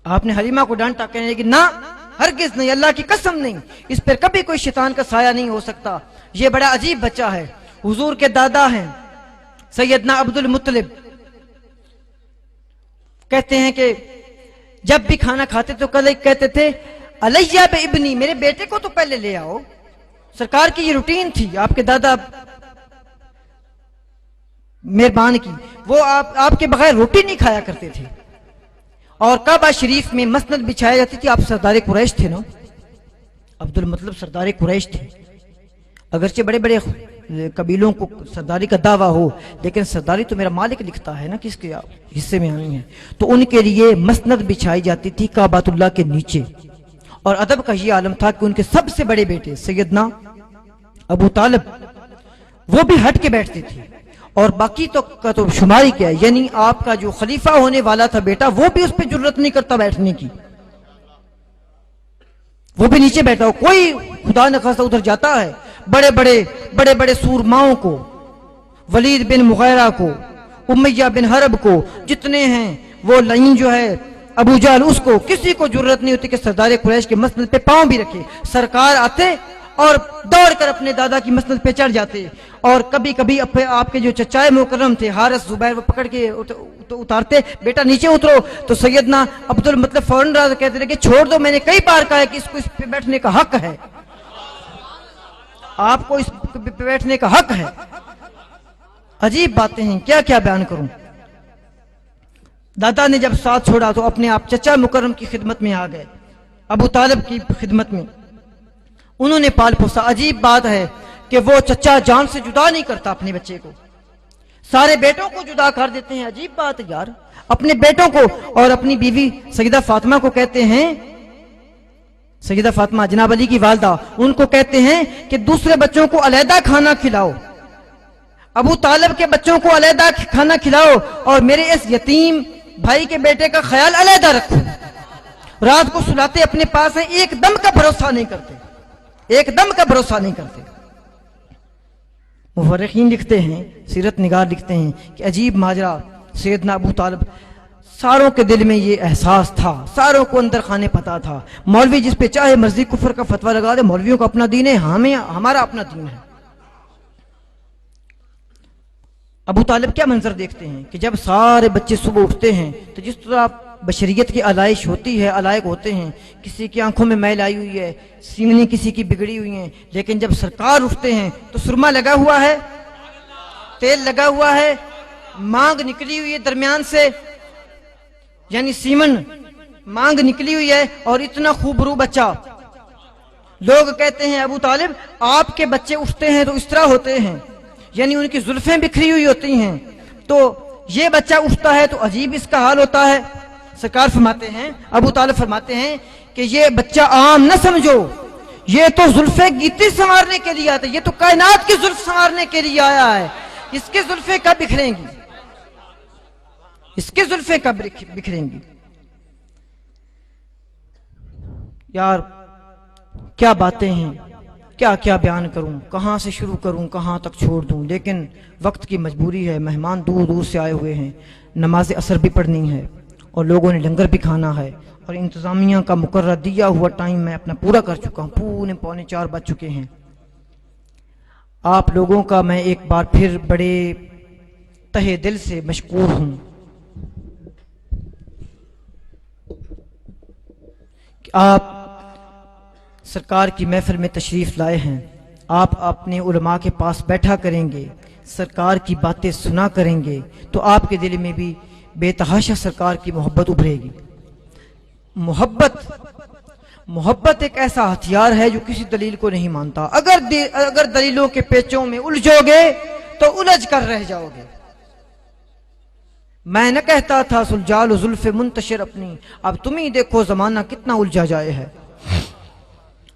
آپ نے حلیمہ کو ڈانٹا، کہنے لگی نہ ہرگز نہیں، اللہ کی قسم نہیں، اس پر کبھی کوئی شیطان کا سایہ نہیں ہو سکتا، یہ بڑا عجیب بچہ ہے۔ حضور کے دادا ہیں سیدنا عبد المطلب، کہتے ہیں کہ جب بھی کھانا کھاتے تو کہتے تھے علیہ بابنی، میرے بیٹے کو تو پہلے لے آؤ۔ سرکار کی یہ روٹین تھی، آپ کے دادا مہربان کی، وہ آپ کے بغیر روٹی نہیں کھایا کرتے تھے۔ اور کعبہ شریف میں مسند بچھائی جاتی تھی۔ آپ سردار قریش تھے نا، عبد المطلب سردار قریش تھے، اگرچہ بڑے بڑے قبیلوں کو سرداری کا دعویٰ ہو، لیکن سرداری تو میرا مالک لکھتا ہے نا کس کے حصے میں آنی ہے۔ تو ان کے لیے مسند بچھائی جاتی تھی کعبۃ اللہ کے نیچے، اور ادب کا یہ عالم تھا کہ ان کے سب سے بڑے بیٹے سیدنا ابو طالب وہ بھی ہٹ کے بیٹھتے تھے، اور باقی تو شماری کیا ہے، یعنی آپ کا جو خلیفہ ہونے والا تھا بیٹا، وہ بھی اس پہ جرت نہیں کرتا بیٹھنے کی، وہ بھی نیچے بیٹھا ہو۔ کوئی خدا نہ خواستہ ادھر جاتا ہے، بڑے بڑے سورماؤں کو، ولید بن مغیرہ کو، امیہ بن حرب کو، جتنے ہیں وہ لعین جو ہے ابو جہل، اس کو کسی کو جرت نہیں ہوتی کہ سردار قریش کے مسند پہ پاؤں بھی رکھے۔ سرکار آتے اور دوڑ کر اپنے دادا کی مسند پہ چڑھ جاتے، اور کبھی کبھی آپ کے جو چچائے مکرم تھے حارث زبیر، وہ پکڑ کے اتارتے، بیٹا نیچے اترو، تو سیدنا عبد المطلب فوراً کہتے تھے کہ چھوڑ دو، میں نے کئی بار کہا ہے کہ اس کو اس پہ بیٹھنے کا حق ہے، آپ کو اس پہ بیٹھنے کا حق ہے۔ عجیب باتیں ہیں، کیا کیا بیان کروں۔ دادا نے جب ساتھ چھوڑا تو اپنے آپ چچا مکرم کی خدمت میں آ گئے، ابو طالب کی خدمت میں، انہوں نے پال پوسا۔ عجیب بات ہے کہ وہ چچا جان سے جدا نہیں کرتا اپنے بچے کو، سارے بیٹوں کو جدا کر دیتے ہیں۔ عجیب بات ہے یار، اپنے بیٹوں کو، اور اپنی بیوی سیدہ فاطمہ کو کہتے ہیں، سیدہ فاطمہ جناب علی کی والدہ، ان کو کہتے ہیں کہ دوسرے بچوں کو علیحدہ کھانا کھلاؤ، ابو طالب کے بچوں کو علیحدہ کھانا کھلاؤ، اور میرے اس یتیم بھائی کے بیٹے کا خیال علیحدہ رکھو۔ رات کو سلاتے اپنے پاس ہیں، ایک دم کا بھروسہ نہیں کرتے، ایک دم کا بھروسہ نہیں کرتے۔ مورخین لکھتے ہیں، سیرت نگار لکھتے ہیں کہ عجیب ماجرا، سیدنا ابو طالب، ساروں کے دل میں یہ احساس تھا، ساروں کو اندر خانے پتہ تھا، مولوی جس پہ چاہے مرضی کفر کا فتویٰ لگا دے، مولویوں کا اپنا دین ہے، ہمارا اپنا دین ہے۔ ابو طالب کیا منظر دیکھتے ہیں کہ جب سارے بچے صبح اٹھتے ہیں تو جس طرح بشریت کی علائش ہوتی ہے، علائق ہوتے ہیں، کسی کی آنکھوں میں میل آئی ہوئی ہے، سینگنی کسی کی بگڑی ہوئی ہیں، لیکن جب سرکار اٹھتے ہیں تو سرما لگا ہوا ہے، تیل لگا ہوا ہے، مانگ نکلی ہوئی ہے درمیان سے، یعنی سیمن مانگ نکلی ہوئی ہے، اور اتنا خوبرو بچہ۔ لوگ کہتے ہیں ابو طالب آپ کے بچے اٹھتے ہیں تو اس طرح ہوتے ہیں، یعنی ان کی زلفیں بکھری ہوئی ہوتی ہیں، تو یہ بچہ اٹھتا ہے تو عجیب اس کا حال ہوتا ہے۔ سرکار فرماتے ہیں، ابو طالب فرماتے ہیں کہ یہ بچہ عام نہ سمجھو، یہ تو زلفیں گیتی سنوارنے کے لیے آتا ہے، یہ تو کائنات کی زلف سنوارنے کے لیے آیا ہے، اس کی زلفیں کب بکھریں گی، اس کی زلفیں کب بکھریں گی۔ یار کیا باتیں ہیں، کیا کیا بیان کروں، کہاں سے شروع کروں، کہاں تک چھوڑ دوں، لیکن وقت کی مجبوری ہے، مہمان دور دور سے آئے ہوئے ہیں، نماز عصر بھی پڑھنی ہے، اور لوگوں نے لنگر بھی کھانا ہے، اور انتظامیہ کا مقرر دیا ہوا ٹائم میں اپنا پورا کر چکا ہوں، پونے 4 بج چکے ہیں۔ آپ لوگوں کا میں ایک بار پھر بڑے تہہ دل سے مشکور ہوں کہ آپ سرکار کی محفل میں تشریف لائے ہیں۔ آپ اپنے علماء کے پاس بیٹھا کریں گے، سرکار کی باتیں سنا کریں گے، تو آپ کے دل میں بھی بے تحاشا سرکار کی محبت ابھرے گی۔ محبت ایک ایسا ہتھیار ہے جو کسی دلیل کو نہیں مانتا، اگر دلیلوں کے پیچوں میں الجھو گے تو الجھ کر رہ جاؤ گے۔ میں نہ کہتا تھا سلجال و زلف منتشر اپنی، اب تم ہی دیکھو زمانہ کتنا الجھا جائے ہے۔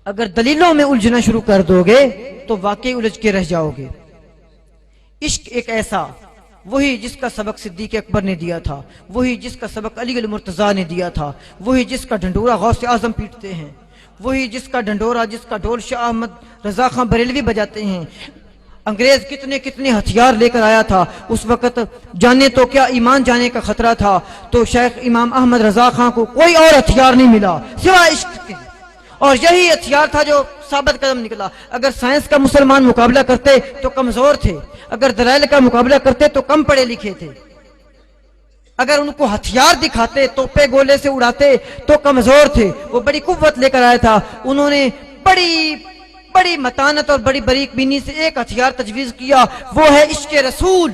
اگر دلیلوں میں الجھنا شروع کر دو گے تو واقعی الجھ کے رہ جاؤ گے۔ عشق ایک ایسا، وہی جس کا سبق صدیق اکبر نے دیا تھا، وہی جس کا سبق علی المرتضیٰ نے دیا تھا، وہی جس کا ڈھنڈورا غوث اعظم پیٹتے ہیں، وہی جس کا ڈھنڈورا، جس کا ڈھول شاہ احمد رضا خان بریلوی بجاتے ہیں۔ انگریز کتنے کتنے ہتھیار لے کر آیا تھا، اس وقت جانے تو کیا ایمان جانے کا خطرہ تھا، تو شیخ امام احمد رضا خان کو کوئی اور ہتھیار نہیں ملا سوائے عشق کے، اور یہی ہتھیار تھا جو ثابت قدم نکلا۔ اگر سائنس کا مسلمان مقابلہ کرتے تو کمزور تھے، اگر دلائل کا مقابلہ کرتے تو کم پڑھے لکھے تھے، اگر ان کو ہتھیار دکھاتے، توپے گولے سے اڑاتے تو کمزور تھے۔ وہ بڑی قوت لے کر آیا تھا، انہوں نے بڑی متانت اور بڑی باریک بینی سے ایک ہتھیار تجویز کیا، وہ ہے عشق رسول۔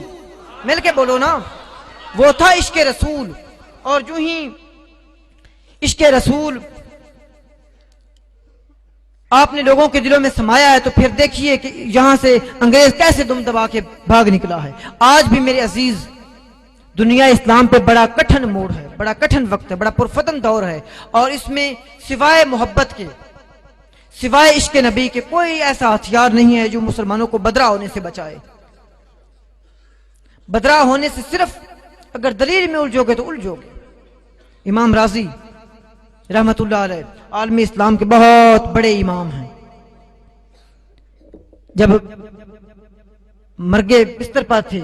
مل کے بولو نا، وہ تھا عشق رسول۔ اور جو ہی عشق رسول آپ نے لوگوں کے دلوں میں سمایا ہے تو پھر دیکھیے کہ یہاں سے انگریز کیسے دم دبا کے بھاگ نکلا ہے۔ آج بھی میرے عزیز دنیا اسلام پہ بڑا کٹھن موڑ ہے، بڑا کٹھن وقت ہے، بڑا پرفتن دور ہے، اور اس میں سوائے محبت کے، سوائے عشق نبی کے کوئی ایسا ہتھیار نہیں ہے جو مسلمانوں کو بدرا ہونے سے بچائے۔ بدرا ہونے سے صرف اگر دلیل میں الجھو گے تو الجھو گے۔ امام راضی رحمت اللہ علیہ عالم اسلام کے بہت بڑے امام ہیں، جب مرگے بستر پر تھے،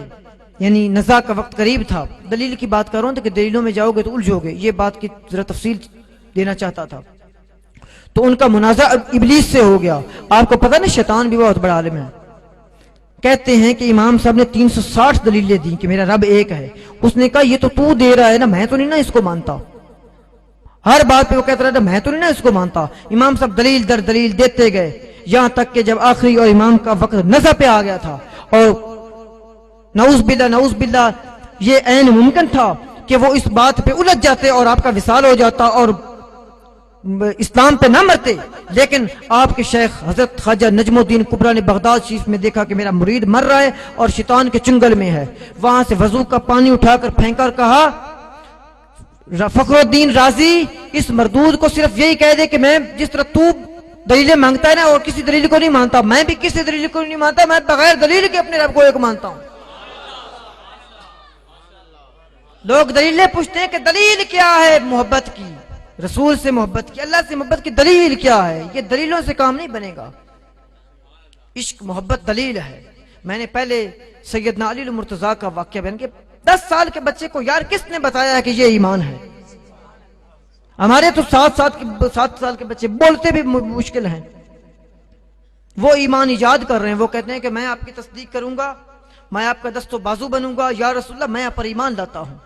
یعنی نزا کا وقت قریب تھا، دلیل کی بات کر رہا ہوں تو کہ دلیلوں میں جاؤ گے تو الجھو گے، یہ بات کی ذرا تفصیل دینا چاہتا تھا۔ تو ان کا منازعہ ابلیس سے ہو گیا۔ آپ کو پتہ نا شیطان بھی بہت بڑا عالم ہے۔ کہتے ہیں کہ امام صاحب نے 360 دلیلیں دی کہ میرا رب ایک ہے۔ اس نے کہا یہ تو دے رہا ہے نا، میں تو نہیں نا اس کو مانتا۔ ہر بات پہ وہ کہتا رہا میں تو نہیں نا اس کو مانتا۔ امام صاحب دلیل در دلیل دیتے گئے، یہاں تک کہ جب آخری اور امام کا وقت نزع پہ آ گیا تھا، اور نعوذ باللہ یہ عین ممکن تھا کہ وہ اس بات پہ الجھ جاتے اور آپ کا وصال ہو جاتا اور اسلام پہ نہ مرتے، لیکن آپ کے شیخ حضرت خواجہ نجم الدین کبریٰ نے بغداد شریف میں دیکھا کہ میرا مرید مر رہا ہے اور شیطان کے چنگل میں ہے۔ وہاں سے وضو کا پانی اٹھا کر پھینکا اور کہا فخر الدین رازی اس مردود کو صرف یہی کہہ دے کہ میں جس طرح تو دلیلیں مانگتا ہے نا اور کسی دلیل کو نہیں مانتا، میں بھی کسی دلیل کو نہیں مانتا، میں بغیر دلیل کے اپنے رب کو ایک مانتا ہوں۔ لوگ دلیلیں پوچھتے ہیں کہ دلیل کیا ہے محبت کی، رسول سے محبت کی، اللہ سے محبت کی دلیل کیا ہے؟ یہ دلیلوں سے کام نہیں بنے گا۔ عشق محبت دلیل ہے۔ میں نے پہلے سیدنا علی المرتضیٰ کا واقعہ بیان کیا۔ 10 سال کے بچے کو یار کس نے بتایا کہ یہ ایمان ہے؟ ہمارے تو 7 سال کے بچے بولتے بھی مشکل ہیں، وہ ایمان ایجاد کر رہے ہیں۔ وہ کہتے ہیں کہ میں آپ کی تصدیق کروں گا، میں آپ کا دست و بازو بنوں گا، یا رسول اللہ میں آپ پر ایمان لاتا ہوں۔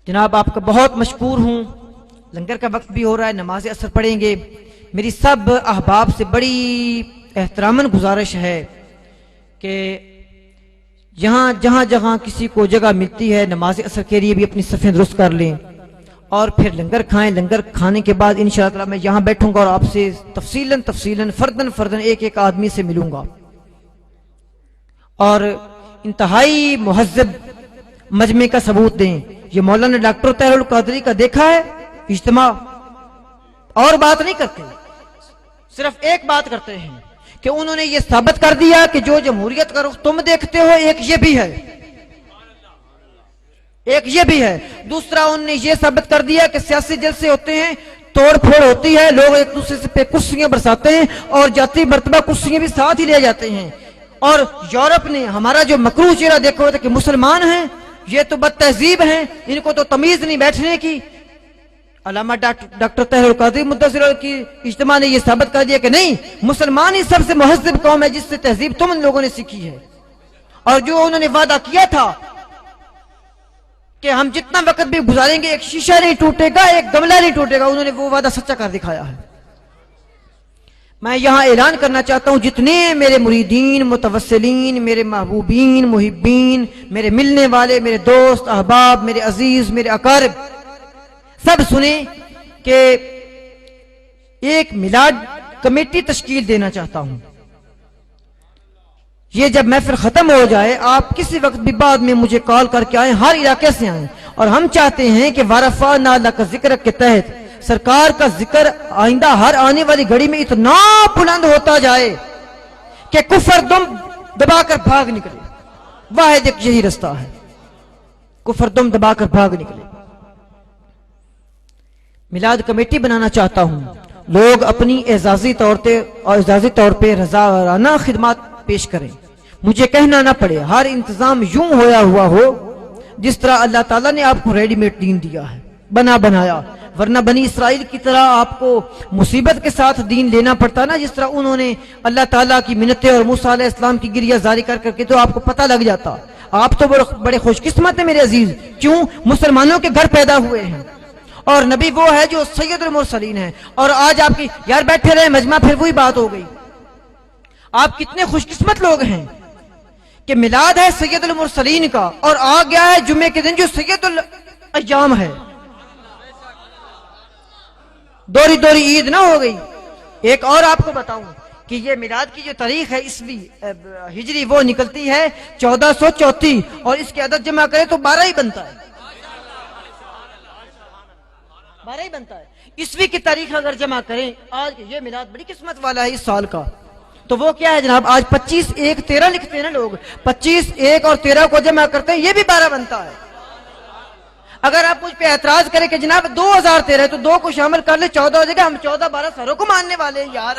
جناب آپ کا بہت مشکور ہوں، لنگر کا وقت بھی ہو رہا ہے، نماز عصر پڑھیں گے۔ میری سب احباب سے بڑی احتراماً گزارش ہے کہ جہاں کسی کو جگہ ملتی ہے نماز عصر کے لیے بھی اپنی صفیں درست کر لیں اور پھر لنگر کھائیں۔ لنگر کھانے کے بعد انشاءاللہ میں یہاں بیٹھوں گا اور آپ سے تفصیلاً فرداً ایک آدمی سے ملوں گا، اور انتہائی مہذب مجمع کا ثبوت دیں۔ یہ مولانا ڈاکٹر طاہر القادری کا دیکھا ہے اجتماع، اور بات نہیں کرتے، صرف ایک بات کرتے ہیں کہ انہوں نے یہ ثابت کر دیا کہ جو جمہوریت کا رخ تم دیکھتے ہو ایک یہ بھی ہے، ایک یہ بھی ہے۔ دوسرا انہوں نے یہ ثابت کر دیا کہ سیاسی جلسے ہوتے ہیں، توڑ پھوڑ ہوتی ہے، لوگ ایک دوسرے سے پہ کرسیاں برساتے ہیں اور جاتی مرتبہ کرسیاں بھی ساتھ ہی لے جاتے ہیں۔ اور یورپ نے ہمارا جو مکروہ چہرہ دیکھا ہوتا ہے کہ مسلمان ہیں یہ تو بد تہذیب ہیں، ان کو تو تمیز نہیں بیٹھنے کی۔ علامہ ڈاکٹر طاہر القادری مدثر کی اجتماع نے یہ ثابت کر دیا کہ نہیں، مسلمان ہی سب سے مہذب قوم ہے جس سے تہذیب تم ان لوگوں نے سیکھی ہے۔ اور جو انہوں نے وعدہ کیا تھا کہ ہم جتنا وقت بھی گزاریں گے ایک شیشہ نہیں ٹوٹے گا، ایک گملہ نہیں ٹوٹے گا، انہوں نے وہ وعدہ سچا کر دکھایا ہے۔ میں یہاں اعلان کرنا چاہتا ہوں جتنے میرے مریدین، متوسلین، میرے محبوبین، محبین، میرے ملنے والے، میرے دوست احباب، میرے عزیز، میرے اقارب، سب سنیں کہ ایک میلاد کمیٹی تشکیل دینا چاہتا ہوں۔ یہ جب محفل ختم ہو جائے آپ کسی وقت بھی بعد میں مجھے کال کر کے آئیں، ہر علاقے سے آئیں، اور ہم چاہتے ہیں کہ وَرَفَعْنَا لَكَ ذِكْرَكَ کے تحت سرکار کا ذکر آئندہ ہر آنے والی گھڑی میں اتنا بلند ہوتا جائے کہ کفر دم دبا کر بھاگ نکلے۔ واحد ایک یہی رستہ ہے، کفر دم دبا کر بھاگ نکلے۔ میلاد کمیٹی بنانا چاہتا ہوں، لوگ اپنی اعزازی طور پہ رضاکارانہ خدمات پیش کریں، مجھے کہنا نہ پڑے، ہر انتظام یوں ہویا ہوا ہو جس طرح اللہ تعالیٰ نے آپ کو ریڈی میڈ دین دیا ہے، بنا بنایا، ورنہ بنی اسرائیل کی طرح آپ کو مصیبت کے ساتھ دین لینا پڑتا نا، جس طرح انہوں نے اللہ تعالیٰ کی منتیں اور موسیٰ علیہ السلام کی گریہ زاری کر کے تو آپ کو پتہ لگ جاتا۔ آپ تو بڑے خوش قسمت ہیں میرے عزیز، کیوں؟ مسلمانوں کے گھر پیدا ہوئے ہیں، اور نبی وہ ہے جو سید المرسلین ہے۔ اور آج آپ کی یار بیٹھے رہے مجمع، پھر وہی بات ہو گئی۔ آپ کتنے خوش قسمت لوگ ہیں کہ میلاد ہے سید المرسلین کا، اور آ گیا ہے جمعے کے دن جو سید الایام ہے، دوری عید نہ ہو گئی۔ ایک اور آپ کو بتاؤں کہ یہ میلاد کی جو تاریخ ہے عیسوی ہجری، وہ نکلتی ہے 1434، اور اس کے عدد جمع کرے تو 12 ہی بنتا ہے، 12 ہی بنتا ہے۔ عیسوی کی تاریخ اگر جمع کریں، آج یہ میلاد بڑی قسمت والا ہے اس سال کا، تو وہ کیا ہے جناب؟ آج 25 1 13 لکھتے ہیں نا لوگ، 25 1 اور 13 کو جمع کرتے ہیں، یہ بھی 12 بنتا ہے۔ اگر آپ مجھ پہ اعتراض کریں کہ جناب 2013 تو 2 کو شامل کر لے 14 ہو جائے گا، ہم 14 12 سروں کو ماننے والے ہیں یار۔